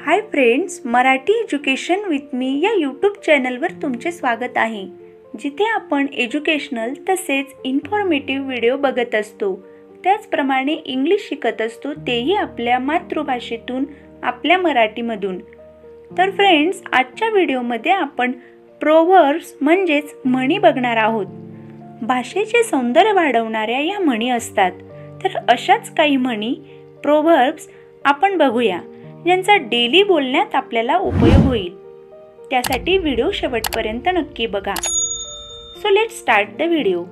Hi friends, Marathi education with me या YouTube चॅनलवर तुमचे स्वागत आहे, जिथे आपण एज्युकेशनल तसेच इन्फॉर्मेटिव्ह व्हिडिओ बघत असतो। त्याचप्रमाणे इंग्लिश शिकत असतो, तेही आपल्या मातृभाषेतून, आपल्या मराठीमधून। तर फ्रेंड्स, आजच्या व्हिडिओमध्ये आपण प्रोव्हर्ब्स म्हणजेच म्हणी बघणार आहोत। भाषेचे सौंदर्य वाढवणाऱ्या या म्हणी असतात। तर अशाच काही म्हणी प्रोव्हर्ब्स आपण बघूया, ज्यांचा डेली बोलण्यात आपल्याला उपयोग होईल। त्यासाठी व्हिडिओ शेवटपर्यंत नक्की बघा। So let's start the video.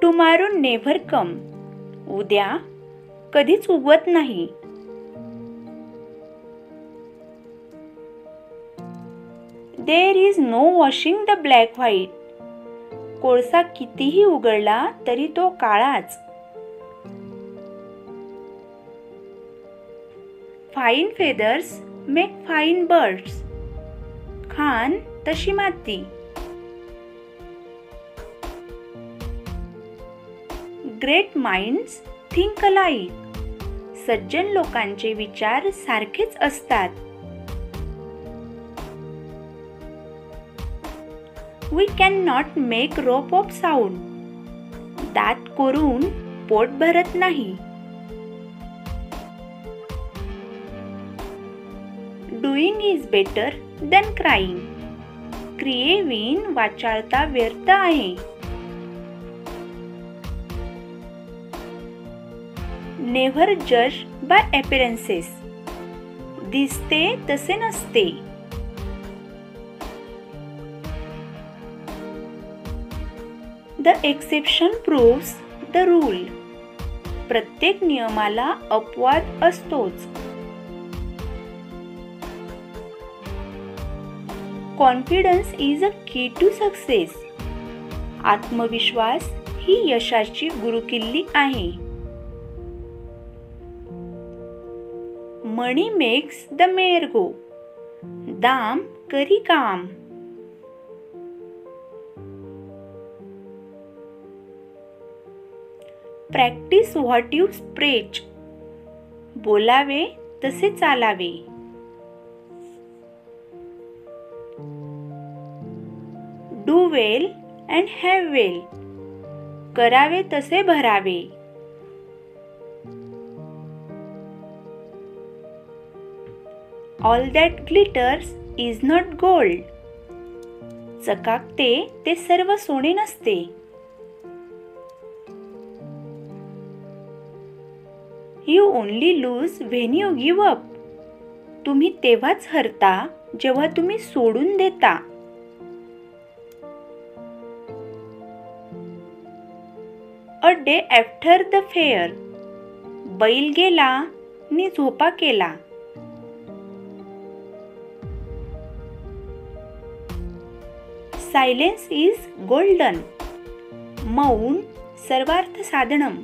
Tomorrow never come, उद्या कधीच उगवत नाही। There is no washing the black white, कोळसा कितीही उघडला तरी तो काळाच। Fine feathers make fine birds, खान तशी माती। ग्रेट माइंड्स थिंक अलाइक, सज्जन लोकांचे विचार सारखेच असतात। We can not make rope of sand, दात कोरून पोट भरत नाही। Doing is better than crying, क्रियेविन वाचाळता व्यर्थ आहे। नेव्हर जज बाय अपीअरन्सेस, दिसते तसे नसते। The exception proves the rule, प्रत्येक नियमाला अपवाद असतोच। कॉन्फिडन्स इज अ की टू सक्सेस, आत्मविश्वास ही यशाची गुरुकिल्ली आहे। मनी मेक्स द मेअर गो, दाम करी काम। प्रॅक्टिस व्हॉट यू प्रेच, बोलावे तसे चालावे। Do well and have well, करावे तसे भरावे। All that glitters is not gold, चकाकते ते सर्व सोने नसते। You only lose when you give up, तुम्ही तेव्हाच हरता जेव्हा तुम्ही सोडून देता। A day after the fair, बैल गेला नि झोपा केला। सायलेन्स इज गोल्डन, मौन सर्वार्थ साधनम।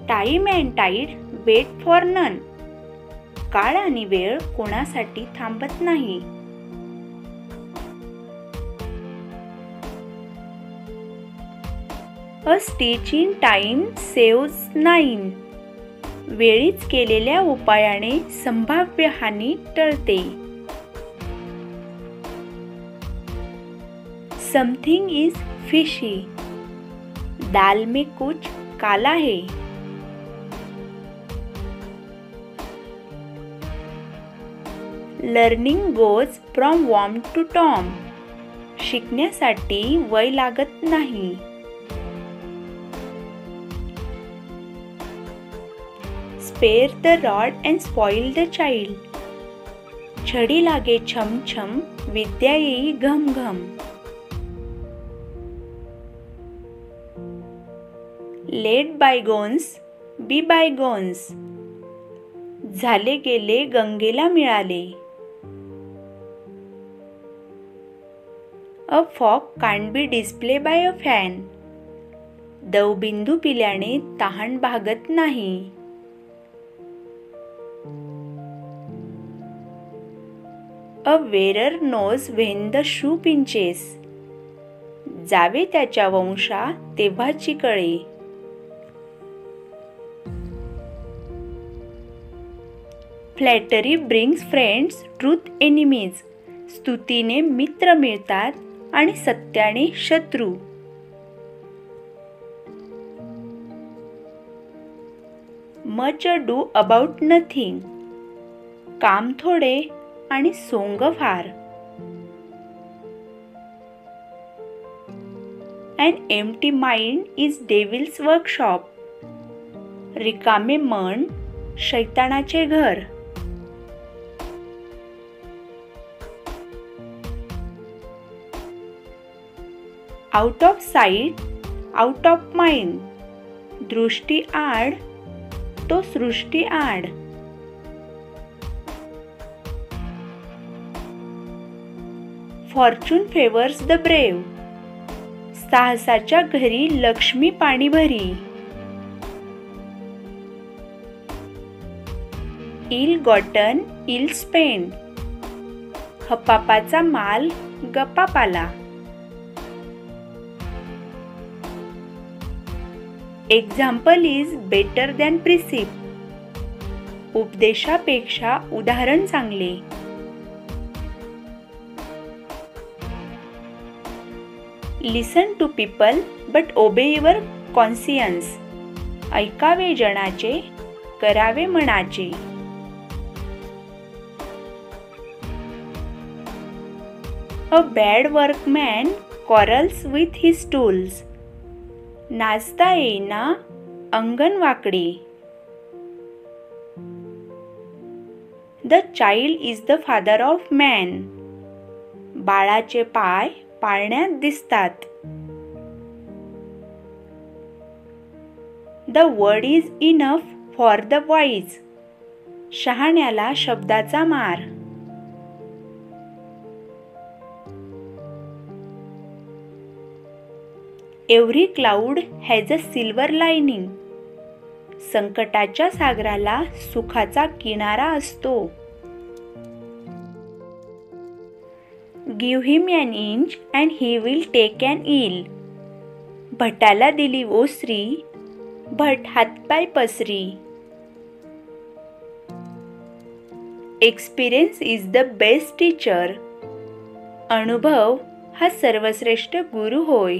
Time and tide wait for none, काळ आणि वेळ कोणासाठी थांबत नाही। A stitch in time saves 9, वेळीच केलेल्या उपायाने संभाव्य हानी टळते। समथिंग इज फिशी, दाल में कुछ काला है। लर्निंग गोज फ्रॉम वॉर्म टू टॉम, शिकण्यासाठी वय लागत नाही। Spare the rod and spoil the child, छडी लागे छम छम, विद्या येई घम घम। लेट बायगोन्स बी बायगोन्स, झाले गेले गंगेला मिळाले। अ फॉक can't be display bye a fan, दवबिंदू पिल्याने तहान भागत नाही। A wearer knows when the shoe pinches, जावे त्याच्या वंशा तेव्हाची कळे. फ्लॅटरी ब्रिंग्स फ्रेंड्स ट्रूथ एनिमीज. स्तुतीने मित्र मिळतात आणि सत्याने शत्रू. Much do about nothing. काम थोडे आणि सोंग फार. An empty mind is devil's workshop. रिकामे मन शैतानाचे घर. Out of sight out of mind. दृष्टी आड तो सृष्टी आड. Fortune favours the brave. साहसाच्या घरी लक्ष्मी पाणी भरी. इल गॉटन इल स्पेंड. हपापाचा माल गपापाला. Example is better than precept. उपदेशापेक्षा उदाहरण चांगले. Listen to people but obey your conscience. ऐकावे जनाचे करावे मनाचे. A bad workman quarrels with his tools. नाचता येईना अंगण वाकडे. The child is the father of man. बाळाचे पाय पाळण्यात दिसतात. The word is enough for the wise. शहाण्याला शब्दाचा मार. Every cloud has a silver lining. संकटाच्या सागराला सुखाचा किनारा असतो. Give him an inch and he will take an eel. भटाला दिली ओसरी, भट हातपाय पसरी. Experience is the best teacher. अनुभव हा सर्वश्रेष्ठ गुरु होय.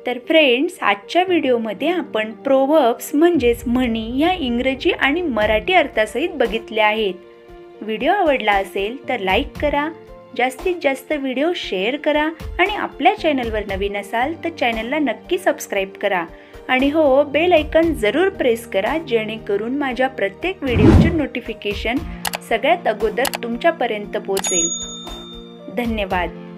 तर फ्रेंड्स, आजच्या व्हिडिओमध्ये आपण प्रोव्हर्ब्स म्हणजेच म्हणी या इंग्रजी आणि मराठी अर्थासहित बघितले आहेत. व्हिडिओ आवडला असेल तर लाईक करा, जास्तीत जास्त व्हिडिओ शेअर करा आणि आपल्या चॅनलवर नवीन असाल तर चॅनलला नक्की सबस्क्राईब करा. आणि हो, बेल आयकॉन जरूर प्रेस करा जेणेकरून माझ्या प्रत्येक व्हिडिओचे नोटिफिकेशन सगळ्यात अगोदर तुमच्यापर्यंत पोहोचेल. धन्यवाद.